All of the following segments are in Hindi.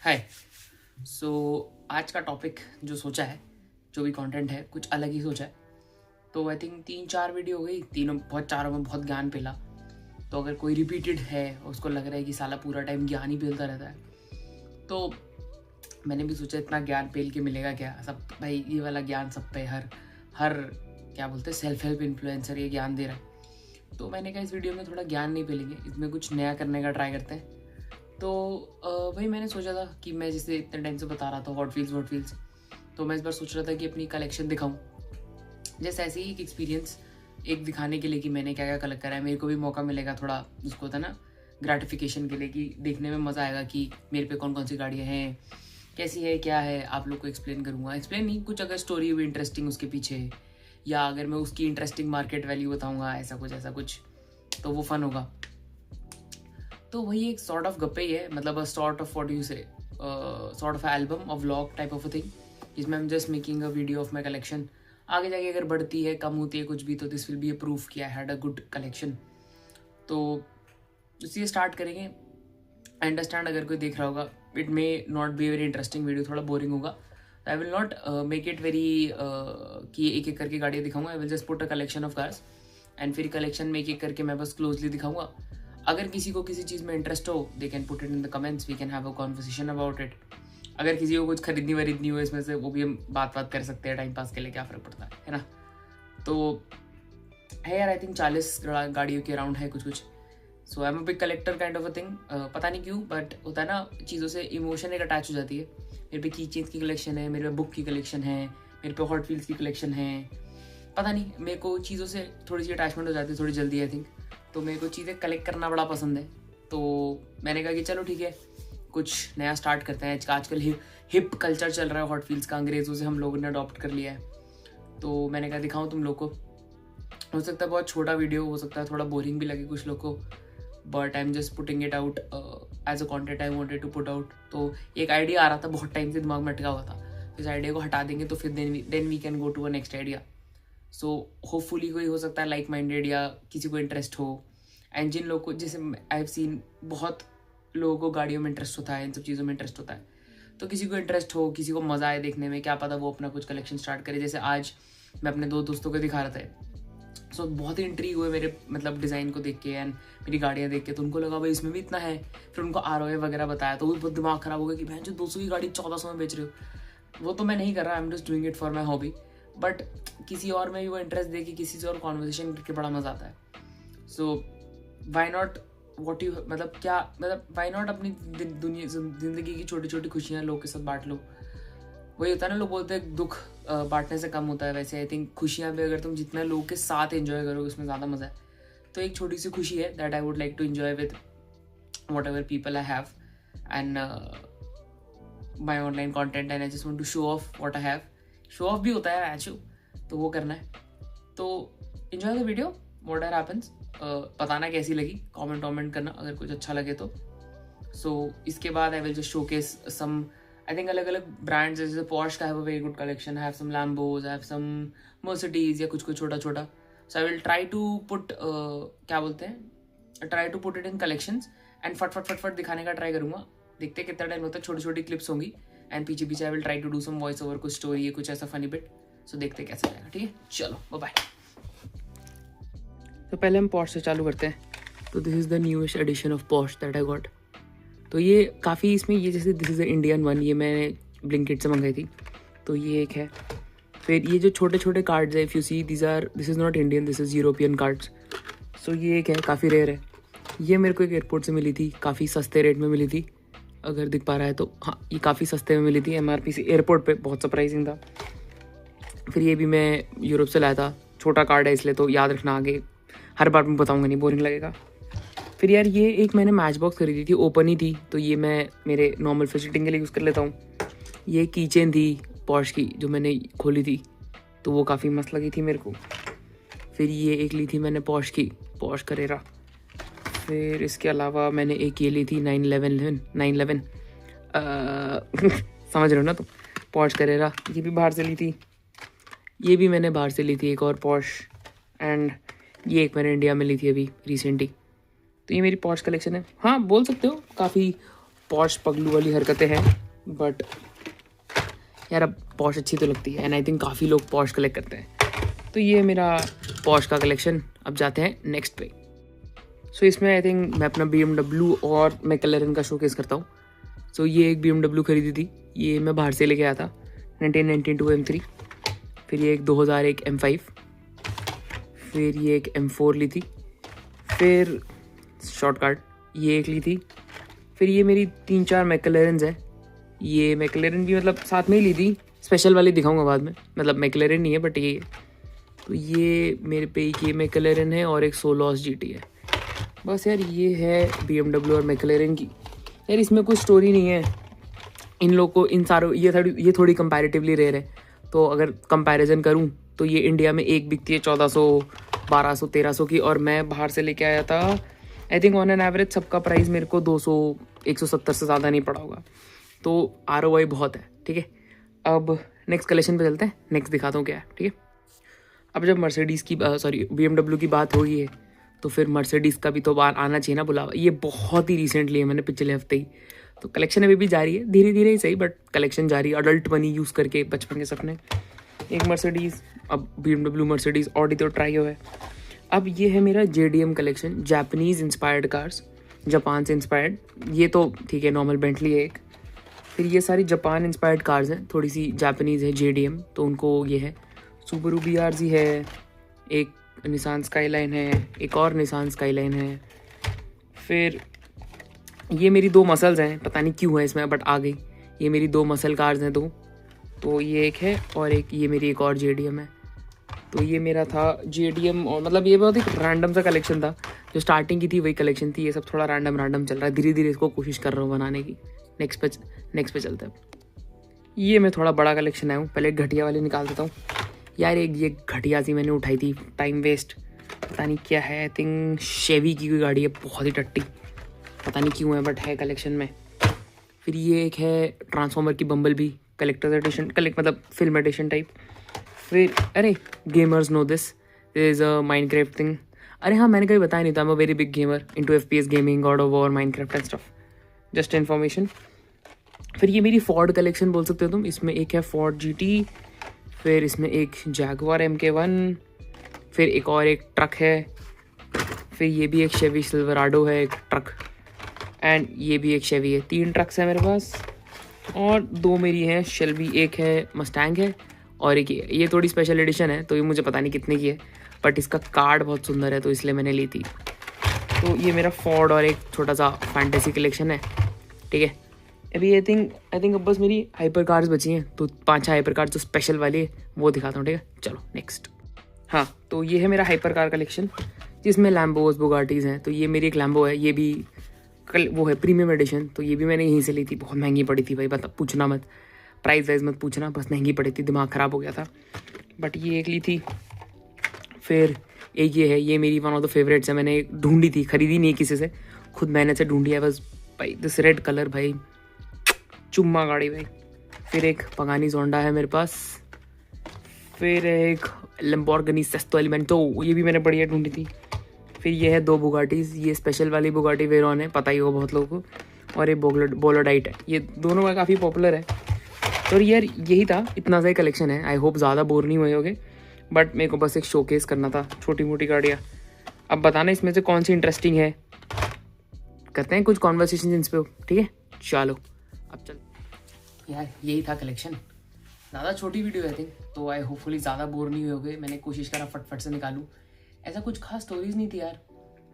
हाय। सो आज का टॉपिक जो सोचा है, जो भी कंटेंट है, कुछ अलग ही सोचा है। तो आई थिंक 3-4 वीडियो हो गई, तीनों बहुत, चारों में बहुत ज्ञान पेला। तो अगर कोई रिपीटेड है, उसको लग रहा है कि साला पूरा टाइम ज्ञान ही पेलता रहता है, तो मैंने भी सोचा इतना ज्ञान पेल के मिलेगा क्या। सब भाई ये वाला ज्ञान सब पे हर हर क्या बोलते हैं, सेल्फ हेल्प इन्फ्लुएंसर ये ज्ञान दे रहा है। तो मैंने कहा इस वीडियो में थोड़ा ज्ञान नहीं पेलेंगे, इसमें कुछ नया करने का ट्राई करते हैं। तो वही मैंने सोचा था कि मैं जैसे इतने टाइम से बता रहा था हॉट व्हील्स, तो मैं इस बार सोच रहा था कि अपनी कलेक्शन दिखाऊं। जैसे ऐसे ही एक एक्सपीरियंस एक दिखाने के लिए कि मैंने क्या क्या कलेक्ट करा है। मेरे को भी मौका मिलेगा थोड़ा, उसको होता ना ग्रेटिफिकेशन के लिए, कि देखने में मज़ा आएगा कि मेरे पे कौन कौन सी गाड़ियाँ हैं, कैसी है, क्या है, आप लोग को एक्सप्लेन करूँगा। एक्सप्लेन नहीं, कुछ अगर स्टोरी हुई इंटरेस्टिंग उसके पीछे, या अगर मैं उसकी इंटरेस्टिंग मार्केट वैल्यू बताऊँगा, ऐसा कुछ तो वो फन होगा। तो वही एक सॉर्ट ऑफ गप्पे ही है, मतलब a sort of what you say sort of album of vlog type of a thing, जिसमें I am just making a video of my collection. आगे जाके अगर बढ़ती है, कम होती है कुछ भी, तो this will be a proof कि I had a good collection. तो इसलिए स्टार्ट करेंगे। आई अंडरस्टैंड अगर कोई देख रहा होगा, it may not be very interesting video, थोड़ा बोरिंग होगा। I will not make it very कि एक एक करके गाड़ियाँ दिखाऊंगा। आई will just put a collection of cars and फिर कलेक्शन में एक एक करके मैं बस क्लोजली दिखाऊंगा। अगर किसी को किसी चीज़ में इंटरेस्ट हो, they can put it in the comments, we can have a conversation about it. अगर किसी को कुछ खरीदनी वरीदनी हो इसमें से, वो भी हम बात कर सकते हैं टाइम पास के लिए, क्या फ़र्क पड़ता है ना। तो है यार, आई थिंक 40 गाड़ियों के अराउंड है कुछ। So I am a big collector kind of a thing. पता नहीं क्यों, बट होता है ना, चीज़ों से इमोशन एक अटैच हो जाती है। मेरे पे की चेन्स की कलेक्शन है, मेरे पे बुक की कलेक्शन है, मेरे पे हॉट व्हील्स की कलेक्शन है। पता नहीं, मेरे को चीज़ों से थोड़ी सी अटैचमेंट हो जाती है, थोड़ी जल्दी आई थिंक। तो मेरे को चीज़ें कलेक्ट करना बड़ा पसंद है। तो मैंने कहा कि चलो ठीक है, कुछ नया स्टार्ट करते हैं। आजकल हिप कल्चर चल रहा है हॉट व्हील्स का, अंग्रेज़ों से हम लोगों ने अडॉप्ट कर लिया है। तो मैंने कहा दिखाऊँ तुम लोग को। हो सकता है बहुत छोटा वीडियो, हो सकता है थोड़ा बोरिंग भी लगे कुछ लोग को, but I am just putting it out as a content I wanted to put out. तो एक आइडिया आ रहा था, बहुत टाइम से दिमाग में अटका हुआ था। इस आइडिया को हटा देंगे तो फिर then we can go to a next idea. So hopefully कोई हो सकता है लाइक माइंडेड, या किसी को इंटरेस्ट हो। एंड जिन लोगों को, जैसे आई हैव सीन बहुत लोगों को गाड़ियों में इंटरेस्ट होता है, इन सब चीज़ों में इंटरेस्ट होता है। तो किसी को इंटरेस्ट हो, किसी को मज़ा आए देखने में, क्या पता वो अपना कुछ कलेक्शन स्टार्ट करे। जैसे आज मैं अपने 2 दोस्तों को दिखा रहा था, सो बहुत ही इंट्रीग हुए मेरे मतलब डिज़ाइन को देख के एंड मेरी गाड़ियाँ देख के। तो उनको लगा भाई इसमें भी इतना है। फिर उनको ROI वगैरह बताया, तो वो बहुत दिमाग ख़राब हो गया कि भैंस जो 200 की गाड़ी 1400 में बेच रहे हो। वो तो मैं नहीं कर रहा, आई am just doing it for my hobby. But किसी और में भी वो इंटरेस्ट दे के किसी से और कॉन्वर्सेशन करके बड़ा मज़ा आता है। सो वाई नॉट वॉट यू, मतलब क्या, मतलब वाई नॉट अपनी दुनिया ज़िंदगी की छोटी छोटी खुशियाँ लोग के साथ बांट लो। वही होता है ना, लोग बोलते हैं दुख बांटने से कम होता है। वैसे आई थिंक खुशियाँ भी अगर तुम जितना लोगों के साथ एंजॉय करोगे, उसमें ज़्यादा मज़ा है। तो एक छोटी सी खुशी है that I would like to enjoy with whatever people I have and my online content, and I just want to show off what I have. Show off भी होता है ऐशो, तो वो करना है। तो enjoy the video, whatever happens. बताना कैसी लगी, कॉमेंट करना अगर कुछ अच्छा लगे तो। सो इसके बाद I will just showcase some, I think अलग अलग ब्रांड्स, जैसे Porsche का have a very good collection, I have some Lambos, I have some Mercedes, या कुछ छोटा छोटा। So I will try to put, क्या बोलते हैं, try to put it in collections and फट दिखाने का ट्राई करूँगा। देखते हैं कितना टाइम होता है, छोटी छोटी क्लिप्स होंगी एंड पीछे I will try to do some voice over, कुछ स्टोरी है, कुछ ऐसा फनी बिट। सो देखते हैं कैसा जाएगा, ठीक है। चलो बाय। तो पहले हम Porsche से चालू करते हैं। तो this is the newest edition of Porsche that I got. तो ये काफ़ी, इसमें ये जैसे this is the Indian one, ये मैंने ब्लिंकिट से मंगाई थी। तो ये एक है। फिर ये जो छोटे छोटे कार्ड्स है, if you see this is not Indian, this is European cards. So ये एक है, काफ़ी रेयर है। ये मेरे को एक एयरपोर्ट से मिली थी, काफ़ी सस्ते रेट में मिली थी, अगर दिख पा रहा है तो। हाँ, ये काफ़ी सस्ते में मिली थी MRP से, एयरपोर्ट पे बहुत सरप्राइजिंग था। फिर ये भी मैं यूरोप से लाया था, छोटा कार्ड है इसलिए, तो याद रखना, आगे हर बार मैं बताऊँगा नहीं, बोरिंग लगेगा। फिर यार ये एक मैंने मैच बॉक्स खरीदी थी, ओपन ही थी, तो ये मैं मेरे नॉर्मल फिजिटिंग के लिए यूज़ कर लेता हूँ। ये की चेन थी Porsche की, जो मैंने खोली थी, तो वो काफ़ी मस्त लगी थी मेरे को। फिर ये एक ली थी मैंने Porsche की, Porsche Carrera। फिर इसके अलावा मैंने एक ये ली थी 911 समझ रहे हो ना, तो Porsche Carrera, ये भी बाहर से ली थी। ये भी मैंने बाहर से ली थी, एक और Porsche। एंड ये एक मैंने इंडिया में ली थी अभी रिसेंटली। तो ये मेरी Porsche कलेक्शन है। हाँ, बोल सकते हो काफ़ी पॉश पगलू वाली हरकतें हैं, बट यार अब पॉश अच्छी तो लगती है एंड आई थिंक काफ़ी लोग पॉश कलेक्ट करते हैं। तो ये मेरा पॉश का कलेक्शन। अब जाते हैं नेक्स्ट पे। सो इसमें आई थिंक मैं अपना BMW और मैकलैरेन का शोकेस करता हूँ। सो ये एक BMW खरीदी थी, ये मैं बाहर से लेके आया था 1992 M3। फिर ये एक 2001 M5, फिर ये एक M4 ली थी, फिर शॉर्ट कार्ड ये एक ली थी। फिर ये मेरी 3-4 मैकलैरेन्स हैं। ये मैकलैरेन भी मतलब साथ में ही ली थी, स्पेशल वाली दिखाऊंगा बाद में, मतलब मैकलैरेन नहीं है बट ये। तो ये मेरे पे एक ये मैकलैरेन है और एक सोलॉस GT है। बस यार ये है BMW और मैकलैरेन की। यार इसमें कोई स्टोरी नहीं है। इन लोग को इन सारों ये थोड़ी कंपैरेटिवली रेयर है। तो अगर कंपैरिजन करूं तो ये इंडिया में एक बिकती है 1400, 1200, 1300 की, और मैं बाहर से लेके आया था I think on an average सबका प्राइस मेरे को 200, 170 से ज़्यादा नहीं पड़ा होगा। तो ROI बहुत है। ठीक है, अब नेक्स्ट कलेक्शन पे चलते हैं, नेक्स्ट दिखाता हूँ क्या है। ठीक है, अब जब मर्सिडीज़ की BMW की बात हो गई है तो फिर मर्सिडीज़ का भी तो बार आना चाहिए ना बुलावा। ये बहुत ही रिसेंटली है, मैंने पिछले हफ्ते ही। तो कलेक्शन अभी भी जारी है, धीरे धीरे ही सही बट कलेक्शन जारी है। अडल्ट मनी यूज़ करके बचपन के सपने। एक मर्सिडीज़, अब BMW, मर्सिडीज़, ऑडी तो ट्राई हुआ है। अब ये है मेरा JDM collection, Japanese inspired cars, Japan से इंस्पायर्ड। ये तो ठीक है, नॉर्मल बेंटली है एक। फिर ये सारी जापान इंस्पायर्ड कार्स हैं, थोड़ी सी जापानीज़ है JDM, तो उनको ये है। सुबारू BRZ है, एक निसान स्काईलाइन है, एक और निसान स्काईलाइन है। फिर ये मेरी 2 मसल्स हैं, पता नहीं क्यों है इसमें बट आ गई। ये मेरी 2 मसल कार्स हैं 2, तो ये एक है और एक ये मेरी एक और JDM है। तो ये मेरा था JDM, और मतलब ये बहुत एक रैंडम सा कलेक्शन था। जो स्टार्टिंग की थी वही कलेक्शन थी। ये सब थोड़ा रैंडम चल रहा है, धीरे धीरे इसको कोशिश कर रहा हूँ बनाने की। नेक्स्ट पे चलते हैं। ये मैं थोड़ा बड़ा कलेक्शन आया हूँ, पहले घटिया वाली निकाल देता हूँ। यार एक ये घटिया सी मैंने उठाई थी, टाइम वेस्ट, पता नहीं क्या है। आई थिंक शेवी की कोई गाड़ी है, बहुत ही टट्टी, पता नहीं क्यों है बट है कलेक्शन में। फिर ये एक है ट्रांसफॉर्मर की बम्बलबी, कलेक्टर्स एडिशन, मतलब फिल्म एडिशन टाइप। फिर अरे gamers know this is a Minecraft thing. अरे हाँ, मैंने कभी बताया नहीं था, मैं very big gamer into FPS gaming, God of War, Minecraft and stuff, just information. फिर ये मेरी फोर्ड कलेक्शन बोल सकते हो तुम। इसमें एक है फोर्ड GT, फिर इसमें एक जैगवार MK1, फिर एक और एक ट्रक है, फिर ये भी एक शेवी सिल्वराडो है एक ट्रक, एंड ये भी एक शेवी है। 3 ट्रक्स हैं मेरे पास, और 2 मेरी हैं शेल्बी, एक है मस्टैंग है और एक ये थोड़ी स्पेशल एडिशन है, तो ये मुझे पता नहीं कितने की है बट इसका कार्ड बहुत सुंदर है तो इसलिए मैंने ली थी। तो ये मेरा फोर्ड और एक छोटा सा फैंटेसी कलेक्शन है। ठीक है, अभी आई थिंक अब बस मेरी हाइपर कार्स बची हैं, तो 5-6 हाइपर कार्स जो स्पेशल वाली है वो दिखाता हूँ। ठीक है, चलो नेक्स्ट। हाँ, तो ये है मेरा हाइपर कार कलेक्शन जिसमें लैम्बोज, बुगाटीज़ हैं। तो ये मेरी एक लैम्बो है, ये भी वो है प्रीमियम एडिशन, तो ये भी मैंने यहीं से ली थी। बहुत महंगी पड़ी थी भाई, बता पूछना मत, प्राइस वाइज मत पूछना, बस महंगी पड़ी थी, दिमाग ख़राब हो गया था बट ये एक ली थी। फिर एक ये है, ये मेरी वन ऑफ द फेवरेट्स है, मैंने ढूंढी थी, खरीदी नहीं किसी से, खुद मेहनत से ढूंढी है बस भाई। दिस रेड कलर भाई, चुम्मा गाड़ी भाई। फिर एक पगानी जोंडा है मेरे पास। फिर एक लैम्बोर्गिनी सेस्टो एलिमेंटो, ये भी मैंने बढ़िया ढूंढी थी। फिर ये है 2 बुगाटीज़, ये स्पेशल वाली बुगाटी वेरॉन है, पता ही होगा बहुत लोगों को, और ये बोलोडाइट है। ये दोनों का काफ़ी पॉपुलर है। तो यार यही था, इतना सा ही कलेक्शन है। आई होप ज़्यादा बोर नहीं हुए होगे बट मेरे को बस एक शोकेस करना था, छोटी मोटी गाड़ियाँ। अब बताना इसमें से कौन सी इंटरेस्टिंग है, करते हैं कुछ कॉन्वर्सेशन इन पे। ठीक है, चलो अब चल। यार यही था कलेक्शन, ज़्यादा छोटी वीडियो है थिंक, तो आई होपफुली ज़्यादा बोर नहीं होगे। मैंने कोशिश करा फटफट से निकालूं, ऐसा कुछ खास स्टोरीज नहीं थी यार,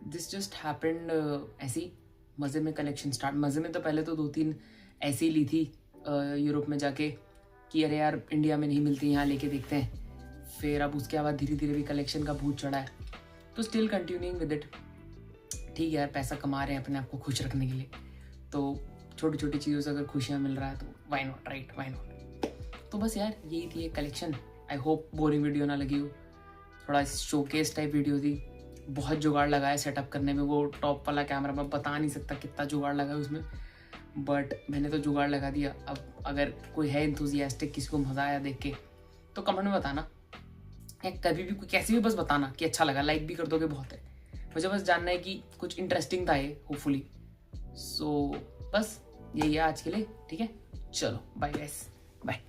दिस जस्ट हैपेंड ऐसी मज़े में कलेक्शन स्टार्ट। मज़े में तो पहले तो 2-3 ऐसी ली थी यूरोप में जाके कि अरे यार इंडिया में नहीं मिलती, यहाँ लेके देखते हैं। फिर अब उसके बाद धीरे धीरे भी कलेक्शन का भूत चढ़ा है, तो स्टिल कंटिन्यूइंग विद इट। ठीक है यार, पैसा कमा रहे हैं अपने आप को खुश रखने के लिए, तो छोटी छोटी चीज़ों से अगर खुशियाँ मिल रहा है तो why not, right, why not. तो बस यार यही थी एक collection. I hope boring video ना लगी हो, थोड़ा शोकेस टाइप वीडियो थी। बहुत जुगाड़ लगा है सेटअप करने में, वो टॉप वाला कैमरा मैं बता नहीं सकता कितना जुगाड़ लगा है उसमें, बट मैंने तो जुगाड़ लगा दिया। अब अगर कोई है एंथुजियास्टिक, किसी को मज़ा आया देख के, तो कमेंट में बताना, या कभी भी कैसे भी बस बताना कि अच्छा लगा। लाइक भी कर दोगे बहुत है, मुझे बस जानना है कि कुछ इंटरेस्टिंग था ये, होपफुली। सो बस यही है आज के लिए, ठीक है, चलो बाय गाइस, बाय।